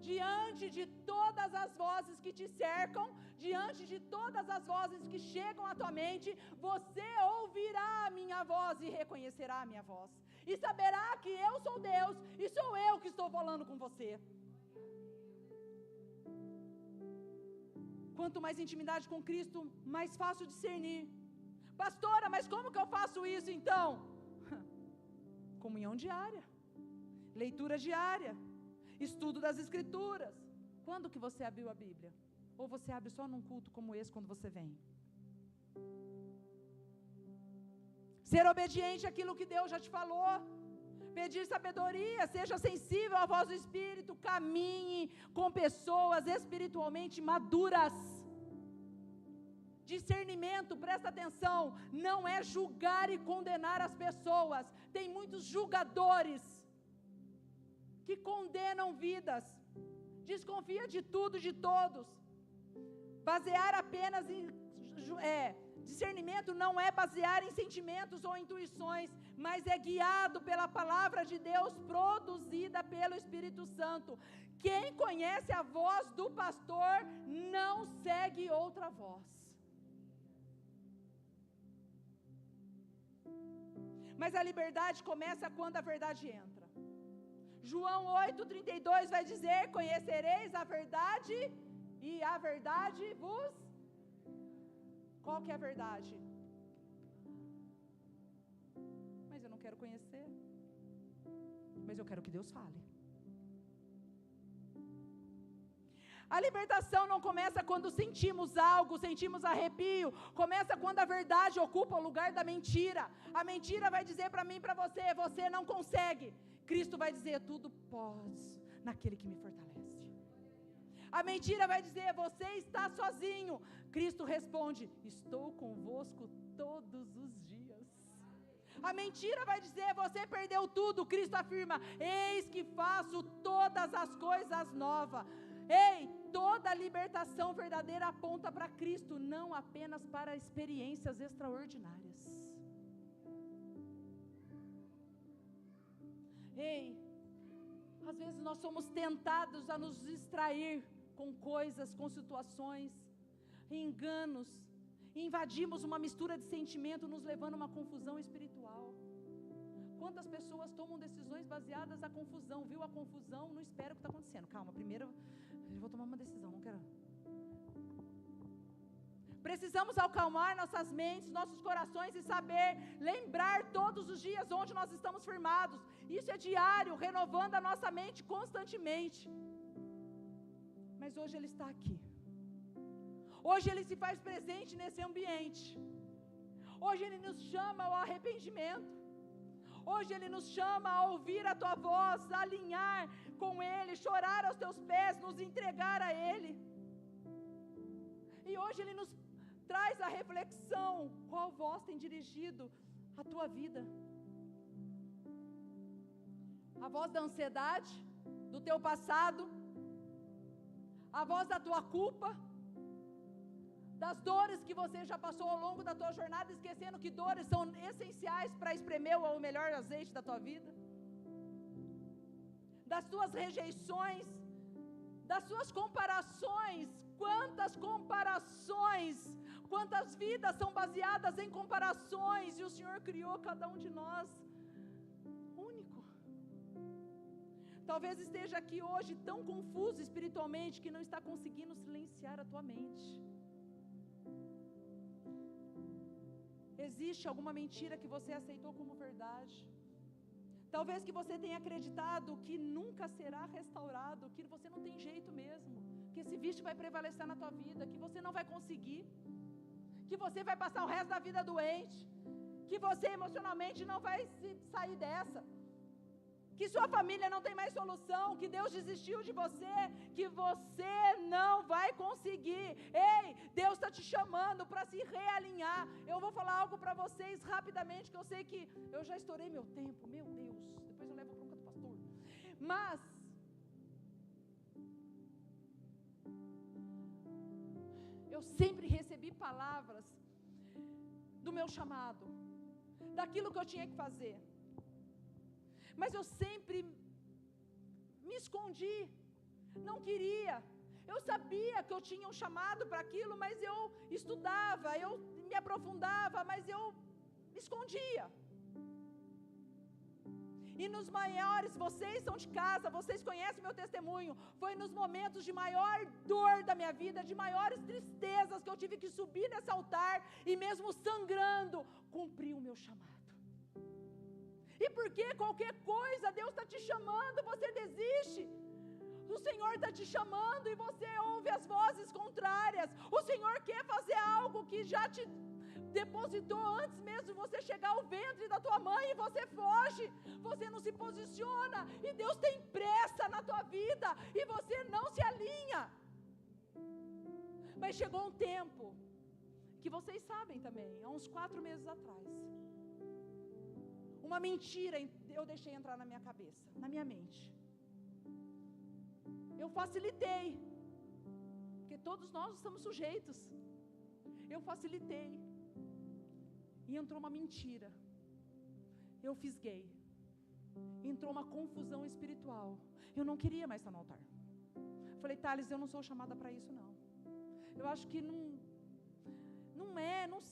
Diante de todas as vozes que te cercam, diante de todas as vozes que chegam à tua mente, você ouvirá a minha voz e reconhecerá a minha voz. E saberá que eu sou Deus e sou eu que estou falando com você. Quanto mais intimidade com Cristo, mais fácil discernir. Pastora, mas como que eu faço isso então? Comunhão diária, leitura diária, estudo das Escrituras. Quando que você abriu a Bíblia? Ou você abre só num culto como esse quando você vem? Ser obediente àquilo que Deus já te falou, pedir sabedoria, seja sensível à voz do Espírito, caminhe com pessoas espiritualmente maduras. Discernimento, presta atenção, não é julgar e condenar as pessoas. Tem muitos julgadores que condenam vidas. Desconfia de tudo, de todos. Basear apenas em discernimento não é basear em sentimentos ou intuições, mas é guiado pela palavra de Deus, produzida pelo Espírito Santo. Quem conhece a voz do pastor não segue outra voz. Mas a liberdade começa quando a verdade entra. João 8,32 vai dizer: conhecereis a verdade e a verdade vos... Qual que é a verdade? Mas eu não quero conhecer. Mas eu quero que Deus fale. A libertação não começa quando sentimos algo, sentimos arrepio. Começa quando a verdade ocupa o lugar da mentira. A mentira vai dizer para mim e para você: você não consegue. Cristo vai dizer: tudo posso naquele que me fortalece. A mentira vai dizer: você está sozinho. Cristo responde: estou convosco todos os dias. A mentira vai dizer: você perdeu tudo. Cristo afirma: eis que faço todas as coisas novas. Ei, toda libertação verdadeira aponta para Cristo, não apenas para experiências extraordinárias. Ei, às vezes nós somos tentados a nos distrair com coisas, com situações, enganos, e invadimos uma mistura de sentimento, nos levando a uma confusão espiritual. Quantas pessoas tomam decisões baseadas na confusão? Viu a confusão? Não espera o que está acontecendo. Calma, primeiro eu vou tomar uma decisão, não quero. Precisamos acalmar nossas mentes, nossos corações e saber lembrar todos os dias onde nós estamos firmados. Isso é diário, renovando a nossa mente constantemente. Mas hoje Ele está aqui. Hoje Ele se faz presente nesse ambiente. Hoje Ele nos chama ao arrependimento. Hoje Ele nos chama a ouvir a Tua voz, a alinhar com Ele, chorar aos Teus pés, nos entregar a Ele. E hoje Ele nos traz a reflexão: qual voz tem dirigido a tua vida? A voz da ansiedade, do teu passado, a voz da tua culpa, das dores que você já passou ao longo da tua jornada, esquecendo que dores são essenciais para espremer o melhor azeite da tua vida, das tuas rejeições, das suas comparações. Quantas comparações, quantas vidas são baseadas em comparações, e o Senhor criou cada um de nós único. Talvez esteja aqui hoje tão confuso espiritualmente que não está conseguindo silenciar a tua mente. Existe alguma mentira que você aceitou como verdade? Talvez que você tenha acreditado que nunca será restaurado, que você não tem jeito mesmo, que esse vício vai prevalecer na tua vida, que você não vai conseguir, que você vai passar o resto da vida doente, que você emocionalmente não vai sair dessa, que sua família não tem mais solução, que Deus desistiu de você, que você não vai conseguir. Ei, Deus está te chamando para se realinhar. Eu vou falar algo para vocês rapidamente, que eu sei que eu já estourei meu tempo, meu Deus, depois eu levo a bronca do pastor. Mas eu sempre recebi palavras do meu chamado, daquilo que eu tinha que fazer. Mas eu sempre me escondi, não queria. Eu sabia que eu tinha um chamado para aquilo, mas eu estudava, eu me aprofundava, mas eu me escondia. E nos maiores, vocês são de casa, vocês conhecem o meu testemunho, foi nos momentos de maior dor da minha vida, de maiores tristezas, que eu tive que subir nesse altar e mesmo sangrando, cumprir o meu chamado. E porque qualquer coisa, Deus está te chamando, você desiste. O Senhor está te chamando e você ouve as vozes contrárias. O Senhor quer fazer algo que já te depositou antes mesmo de você chegar ao ventre da tua mãe, e você foge, você não se posiciona, e Deus tem pressa na tua vida, e você não se alinha. Mas chegou um tempo, que vocês sabem também, há uns 4 meses atrás, uma mentira eu deixei entrar na minha cabeça, na minha mente. Eu facilitei, porque todos nós estamos sujeitos. Eu facilitei, e entrou uma mentira. Eu fisguei. Entrou uma confusão espiritual. Eu não queria mais estar no altar. Falei: Thales, eu não sou chamada para isso não. Eu acho que não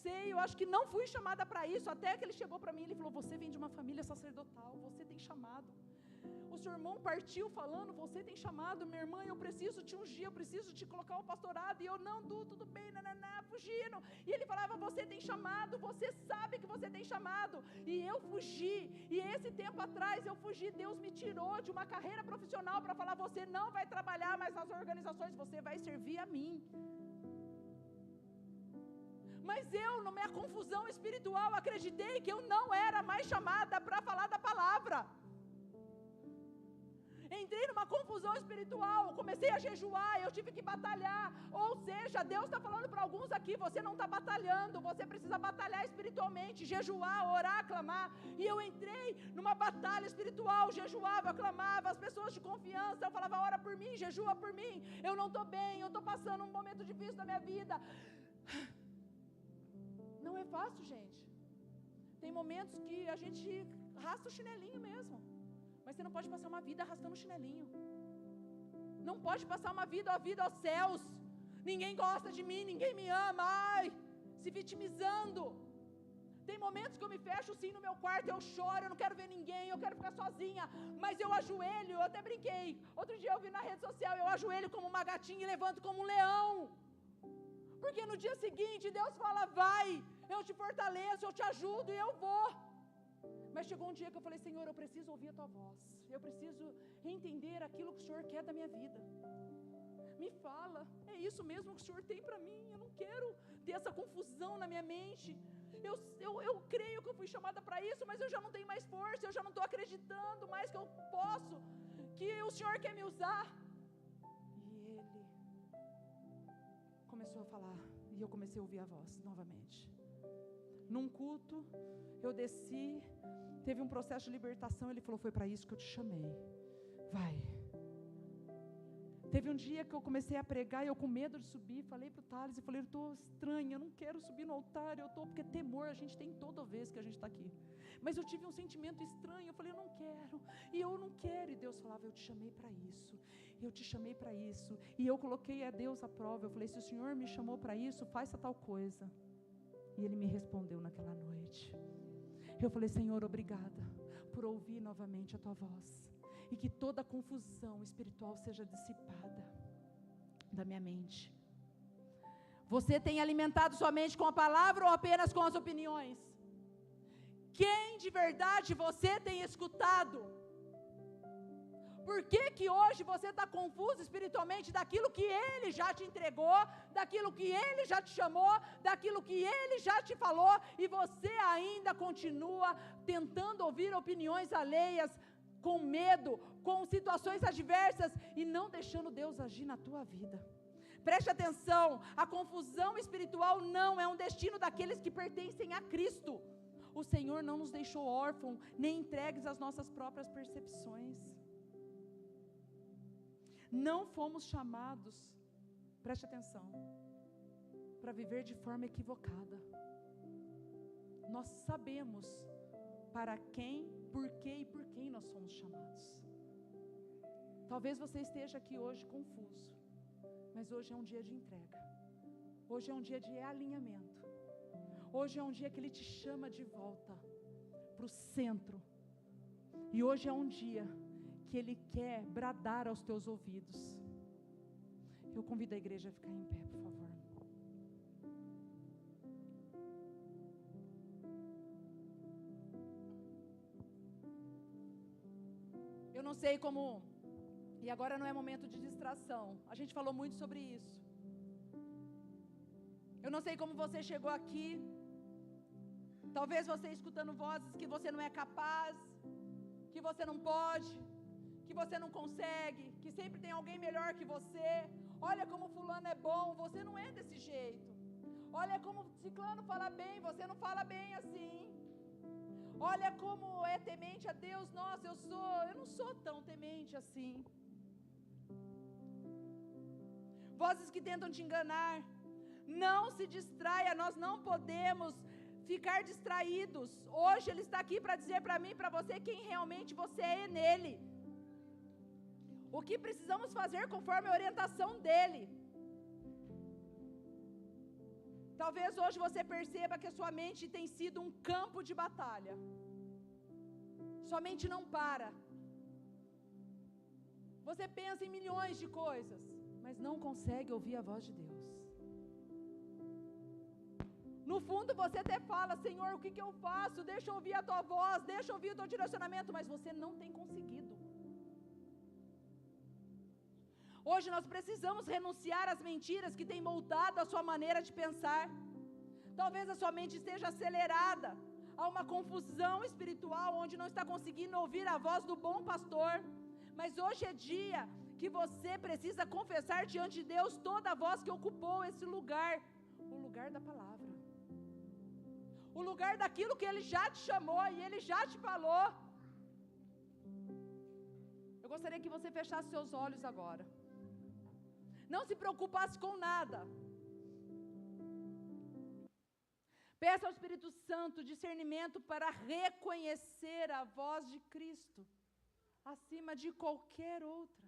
sei, eu acho que não fui chamada para isso. Até que ele chegou para mim e ele falou: você vem de uma família sacerdotal, você tem chamado. O seu irmão partiu falando: você tem chamado. Minha irmã, eu preciso te ungir, eu preciso te colocar ao pastorado. E eu: não, Du, tudo bem, fugindo. E ele falava: você tem chamado, você sabe que você tem chamado. E eu fugi, e esse tempo atrás eu fugi. Deus me tirou de uma carreira profissional para falar: você não vai trabalhar mais nas organizações, você vai servir a mim. Mas eu, na minha confusão espiritual, acreditei que eu não era mais chamada para falar da palavra. Entrei numa confusão espiritual, comecei a jejuar, eu tive que batalhar. Ou seja, Deus está falando para alguns aqui: você não está batalhando, você precisa batalhar espiritualmente, jejuar, orar, clamar. E eu entrei numa batalha espiritual, jejuava, eu clamava, as pessoas de confiança, eu falava: ora por mim, jejua por mim, eu não estou bem, eu estou passando um momento difícil da minha vida. Não é fácil, gente. Tem momentos que a gente arrasta o chinelinho mesmo. Mas você não pode passar uma vida arrastando o chinelinho. Não pode passar uma vida aos céus. Ninguém gosta de mim, ninguém me ama. Ai, se vitimizando. Tem momentos que eu me fecho sim no meu quarto, eu choro, eu não quero ver ninguém, eu quero ficar sozinha, mas eu ajoelho, eu até brinquei. Outro dia eu vi na rede social, eu ajoelho como uma gatinha e levanto como um leão. Porque no dia seguinte Deus fala, vai, eu te fortaleço, eu te ajudo e eu vou. Mas chegou um dia que eu falei, Senhor, eu preciso ouvir a tua voz, eu preciso entender aquilo que o Senhor quer da minha vida. Me fala, é isso mesmo que o Senhor tem para mim, eu não quero ter essa confusão na minha mente. Eu creio que eu fui chamada para isso, mas eu já não tenho mais força, eu já não estou acreditando mais que eu posso, que o Senhor quer me usar. E Ele começou a falar, e eu comecei a ouvir a voz novamente. Num culto, eu desci, teve um processo de libertação, Ele falou, foi para isso que eu te chamei, vai. Teve um dia que eu comecei a pregar, e eu com medo de subir, falei para o Thales, e falei, eu estou estranha, eu não quero subir no altar, porque temor a gente tem toda vez que a gente está aqui. Mas eu tive um sentimento estranho, eu falei, eu não quero, e Deus falava, eu te chamei para isso, eu te chamei para isso, e eu coloquei a Deus à prova, eu falei, se o Senhor me chamou para isso, faça tal coisa. E Ele me respondeu naquela noite. Eu falei, Senhor, obrigada por ouvir novamente a tua voz, e que toda confusão espiritual seja dissipada da minha mente. Você tem alimentado sua mente com a palavra ou apenas com as opiniões? Quem de verdade você tem escutado? Por que hoje você está confuso espiritualmente daquilo que Ele já te entregou, daquilo que Ele já te chamou, daquilo que Ele já te falou, e você ainda continua tentando ouvir opiniões alheias, com medo, com situações adversas, e não deixando Deus agir na tua vida? Preste atenção, a confusão espiritual não é um destino daqueles que pertencem a Cristo. O Senhor não nos deixou órfãos, nem entregues às nossas próprias percepções. Não fomos chamados, preste atenção, para viver de forma equivocada. Nós sabemos para quem, por quê e por quem nós somos chamados. Talvez você esteja aqui hoje confuso, mas hoje é um dia de entrega, hoje é um dia de alinhamento, hoje é um dia que Ele te chama de volta para o centro, e hoje é um dia que Ele quer bradar aos teus ouvidos. Eu convido a igreja a ficar em pé, por favor. Eu não sei como, e agora não é momento de distração, a gente falou muito sobre isso. Eu não sei como você chegou aqui, talvez você escutando vozes que você não é capaz, que você não pode, que você não consegue, que sempre tem alguém melhor que você. Olha como fulano é bom, você não é desse jeito. Olha como ciclano fala bem, você não fala bem assim. Olha como é temente a Deus, nossa, eu não sou tão temente assim. Vozes que tentam te enganar. Não se distraia, nós não podemos ficar distraídos. Hoje Ele está aqui para dizer para mim e para você quem realmente você é nele. O que precisamos fazer conforme a orientação dEle. Talvez hoje você perceba que a sua mente tem sido um campo de batalha. Sua mente não para. Você pensa em milhões de coisas, mas não consegue ouvir a voz de Deus. No fundo você até fala, Senhor, o que eu faço? Deixa eu ouvir a tua voz, deixa eu ouvir o teu direcionamento, mas você não tem conseguido. Hoje nós precisamos renunciar às mentiras que têm moldado a sua maneira de pensar. Talvez a sua mente esteja acelerada a uma confusão espiritual, onde não está conseguindo ouvir a voz do bom pastor. Mas hoje é dia que você precisa confessar diante de Deus toda a voz que ocupou esse lugar, o lugar da palavra, o lugar daquilo que Ele já te chamou e Ele já te falou. Eu gostaria que você fechasse seus olhos agora. Não se preocupasse com nada. Peça ao Espírito Santo discernimento para reconhecer a voz de Cristo acima de qualquer outra.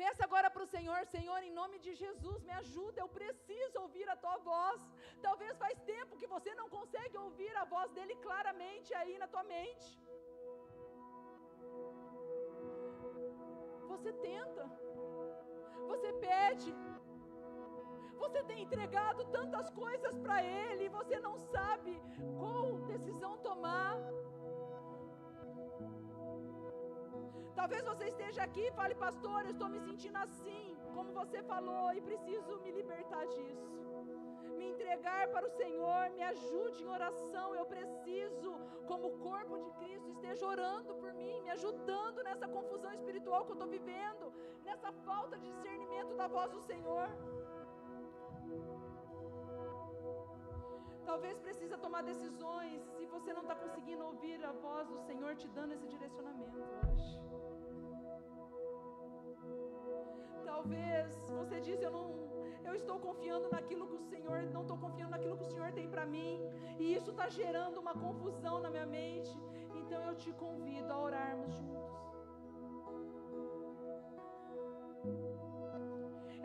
Peça agora para o Senhor: Senhor, em nome de Jesus, me ajuda, eu preciso ouvir a tua voz. Talvez faz tempo que você não consegue ouvir a voz dele claramente aí na tua mente. Você tenta, você pede, você tem entregado tantas coisas para ele e você não sabe qual decisão tomar. Talvez você esteja aqui e fale: pastor, eu estou me sentindo assim, como você falou, e preciso me libertar disso. Me entregar para o Senhor, me ajude em oração. Eu preciso, como o corpo de Cristo, esteja orando por mim, me ajudando nessa confusão espiritual que eu estou vivendo, nessa falta de discernimento da voz do Senhor. Talvez precisa tomar decisões, se você não está conseguindo ouvir a voz do Senhor te dando esse direcionamento hoje. Talvez você diz: eu estou confiando naquilo que o Senhor, não estou confiando naquilo que o Senhor tem para mim, e isso está gerando uma confusão na minha mente. Então eu te convido a orarmos juntos.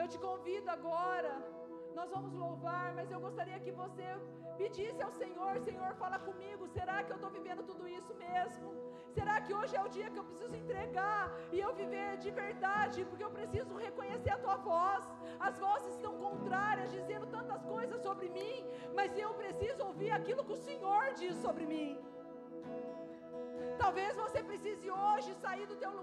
Eu te convido agora, nós vamos louvar, mas eu gostaria que você pedisse ao Senhor: Senhor, fala comigo, será que eu estou vivendo tudo isso mesmo? Será que hoje é o dia que eu preciso entregar e eu viver de verdade? Porque eu preciso reconhecer a tua voz. As vozes estão contrárias, dizendo tantas coisas sobre mim, mas eu preciso ouvir aquilo que o Senhor diz sobre mim. Talvez você precise hoje sair do teu lugar